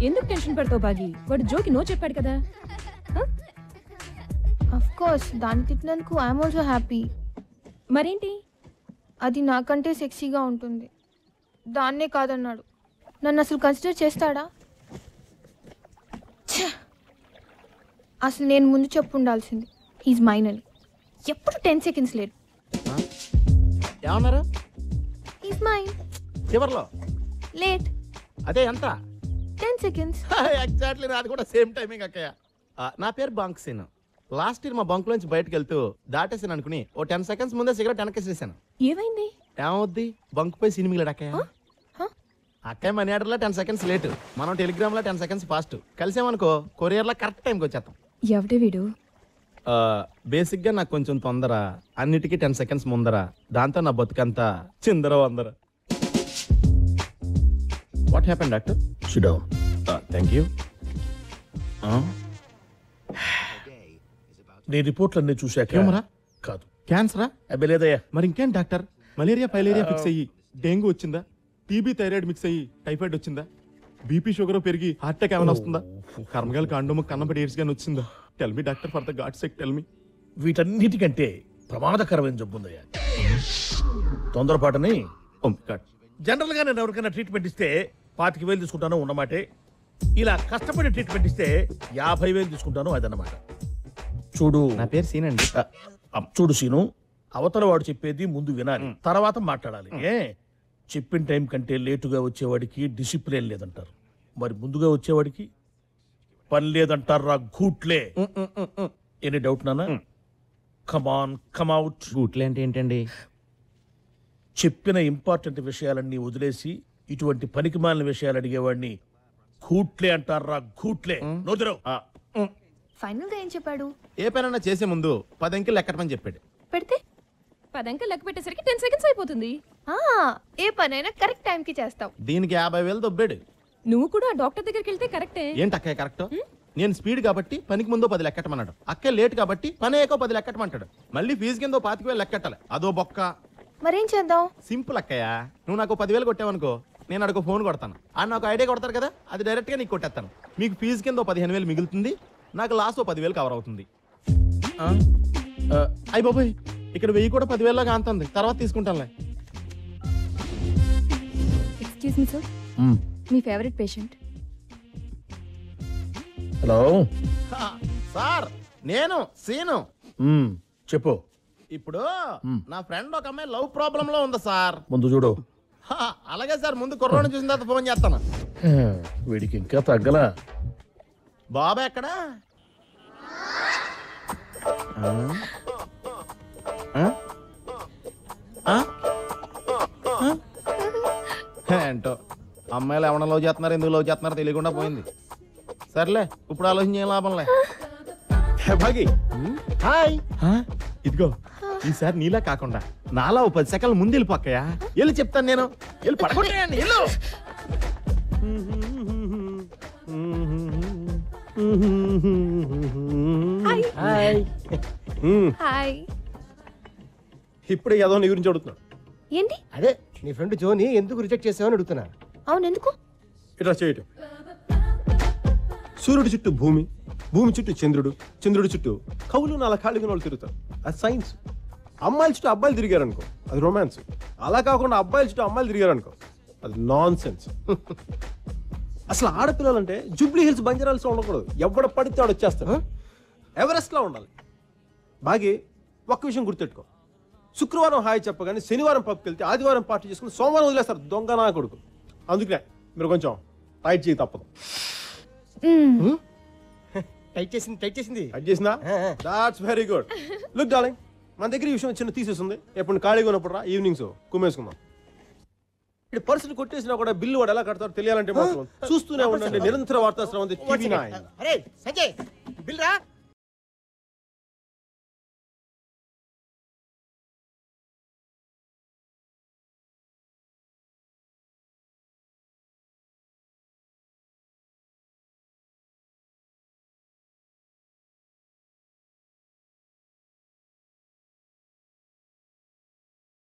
ఎందుకు టెన్షన్ పడతావు బాగి? వాడు జోకి నో చెప్పాడు కదా. అఫ్ కోర్స్ దాన్ని తిట్టినందుకు ఐఎమ్ ఆల్సో హ్యాపీ. మరేంటి? అది నాకంటే సెక్సీగా ఉంటుంది. దాన్నే కాదన్నాడు. నన్ను అసలు కన్సిడర్ చేస్తాడా? అసలు నేను ముందు చెప్పు ఉండాల్సింది హీజ్ మైన్ అని. ఎప్పుడు 10 seconds లేట్. ఏమన్నారు? He's mine. చివర్లో లేట్. అదే ఎంత? 10 seconds. ఎగ్జాక్ట్లీ నాది కూడా సేమ్ టైమింగ్ అక్కయ్య. నా పేరు బంక్ సీన్. లాస్ట్ ఇయర్ మా బంక్ లోంచి బయటకు వెళ్తూ దాటేసాను అనుకుని ఓ 10 seconds ముందే సిగరెట్ వెనకేసేసాను. ఏమైంది? ఏమవుద్ది? బంక్ పై సినిమిలాడు అక్కయ్య. అక్కయ్య మనీ ఆర్డర్లో 10 seconds లేట్, మనం టెలిగ్రామ్ లో 10 seconds ఫాస్ట్. కలిసామనుకో కొరియర్ లో కరెక్ట్ టైంకి వచ్చేస్తాం. ఎవడే వీడు? బేసిక్ గా నాకు కొంచెం తొందర, అన్నిటికీ 10 seconds ముందర. దాంతో నా బతుకంతా చిందర వందర. What happen doctor? Sit down. Thank you. నీ రిపోర్ట్లన్నీ చూశాక ఏమరా? కాదు, క్యాన్సరా? అబ్బే లేదయ్యా. మరి ఇంకేం డాక్టర్? మలేరియా ఫైలేరియా ఫిక్స్ అయ్యి డెంగ్యూ వచ్చిందా? టీబీ థైరాయిడ్ మిక్స్ అయ్యి టైఫాయిడ్ వచ్చిందా? బీపీ షుగర్ పెరిగి హార్ట్ అటాక్ ఏమైనా వస్తుందా? కర్మగాలి కాండము కన్నబడి ఎయిడ్స్ గాని వచ్చిందా? Tell me doctor, for the God sake tell me. వీటన్నిటికంటే ప్రమాదకరమైన జబ్బు ఉందయ్యా, తొందరపాటుని. జనరల్ గా నేను ఎవరికైనా ట్రీట్మెంట్ ఇస్తే 25,000 తీసుకుంటాను ఉన్నమాటే. ఇలా కష్టపడి ట్రీట్మెంట్ ఇస్తే 50,000 తీసుకుంటాను, అదన్నమాట. చూడు, నా పేరు సీన్ అండి. చూడు సీను, అవతల వాడు చెప్పేది ముందు వినాలి, తర్వాత మాట్లాడాలి. చెప్పిన టైం కంటే లేటుగా వచ్చేవాడికి డిసిప్లిన్ లేదంటారు, మరి ముందుగా వచ్చేవాడికి పని లేదంటారు. రా గూట్లే. ఎనీ డౌట్ నానా? కమాన్ కమ్అట్. గూట్లే అంటే ఏంటండి? చెప్పిన ఇంపార్టెంట్ విషయాలన్నీ వదిలేసి ఇటువంటి పనికి మాలిన విషయాలు అడిగేవాడిని గూట్లే అంటారు. రా గూట్లే. నోదరు. ఫైనల్ గా ఏం చెప్పాడు? ఏ పనైనా చేసే ముందు 10 అంకెలు లెక్కటమని చెప్పాడు. పెడితే 10 అంకెలు లెక్క పెట్టేసరికి 10 seconds అయిపోతుంది. ఏ పనైనా కరెక్ట్ టైం కి చేస్తావు. దీనికి 50,000 దొబ్బాడు. నువ్వు కూడా డాక్టర్ దగ్గరికి వెళ్తే కరెక్టే. ఏంటి అక్కయ్య కరెక్ట్? నేను స్పీడ్ కాబట్టి పనికి ముందు 10 లెక్కటమన్నాడు. అక్క లేట్ కాబట్టి పని అయ్యాకో 10 లెక్కటమంటాడు. మళ్ళీ ఫీజు కింద 25,000 లెక్కట్టాలి. అదో బొక్క. మరేం చేద్దాం? సింపుల్ అక్కయ్య, నువ్వు నాకు 10,000 కొట్టావనుకో, నేను అడుగు ఫోన్ కొడతాను. ఆయన నాకు ఐడియా కొడతారు కదా, అది డైరెక్ట్ గా నీకు కొట్టేస్తాను. మీకు ఫీజు కింద 15,000 మిగులుతుంది, నాకు లాస్ట్ 10,000 కవర్ అవుతుంది. అయ్యి బాబాయ్, ఇక్కడ 1000 కూడా 10,000 లాగా అంతుంది, తర్వాత తీసుకుంటానులే. ఎక్స్క్యూజ్ మీ సార్, మీ ఫేవరెట్ పేషెంట్. హలో సార్, నేను సీను. చెప్పు. ఇప్పుడు నా ఫ్రెండ్ ఒక అమ్మాయి లవ్ ప్రాబ్లం లో ఉంది సార్. ముందు చూడు. అలాగే సార్, ముందు కుర్రోని చూసిన తర్వాత ఫోన్ చేస్తాను. వీడికి ఇంకా తగ్గలా. బాబా ఎక్కడా? ఏంటో అమ్మాయిలు ఎవరైనా లవ్ చేస్తున్నారు, ఎందుకు లవ్ చేస్తున్నారో తెలియకుండా పోయింది. సర్లే, ఇప్పుడు ఆలోచించే లాభంలే. భాగి హాయ్. ఇదిగో ఈసారి నీలా కాకుండా నాలా 10 సెకండ్ల ముందు వెళ్ళిపోక్కయా. వెళ్ళి చెప్తాను నేను. వెళ్ళి పడగొట్టేయండి. వెళ్ళు. హాయ్. ఇప్పుడు ఏదో నీ గురించి అడుగుతున్నా. ఏంటి? అదే నీ ఫ్రెండ్ జోని ఎందుకు రిజెక్ట్ చేసావని అడుగుతున్నా. అవును, ఎందుకు? ఇట్లా చేయటం. సూర్యుడి చుట్టూ భూమి, భూమి చుట్టూ చంద్రుడు, చంద్రుడి చుట్టూ కవులు 4 ఖాళీగా వాళ్ళు తిరుగుతారు. అది సైన్స్. అమ్మాయిల చుట్టూ అబ్బాయిలు తిరిగారు అనుకో, అది రొమాన్స్. అలా కాకుండా అబ్బాయిల చుట్టూ అమ్మాయిలు తిరిగారు అనుకో, అది నాన్ సెన్స్. అసలు ఆడపిల్లలంటే జూబ్లీ హిల్స్ బంజారాల్స్లో ఉండకూడదు. ఎవడ పడితే ఆడు వచ్చేస్తాడు. ఎవరెస్ట్లా ఉండాలి. బాగా ఒక్క విషయం గుర్తెట్టుకో, శుక్రవారం హాయ్ చెప్పగానే శనివారం పబ్కి వెళ్తే ఆదివారం పార్టీ చేసుకుని సోమవారం వదిలేస్తారు. దొంగ నా కొడుకు. అందుకనే మీరు కొంచెం టైట్ చేయి, తప్పదు. టైట్ చేసింది టైట్ చేసిందా? That's very good. Look darling, మన దగ్గర ఈ విషయం చిన్న తీసేస్తుంది. ఎప్పుడు ఖాళీగా ఉన్నప్పుడు రా, ఈవినింగ్స్ కుమ్మేసుకుందాం. ఇక్కడ పర్సులు కొట్టేసినా కూడా బిల్లు వాడు ఎలా కడతారో తెలియాలంటే మాత్రం చూస్తూనే ఉండండి. నిరంతర వార్తా శ్రవం టీవీ 9. సంజయ్ బిల్ రా.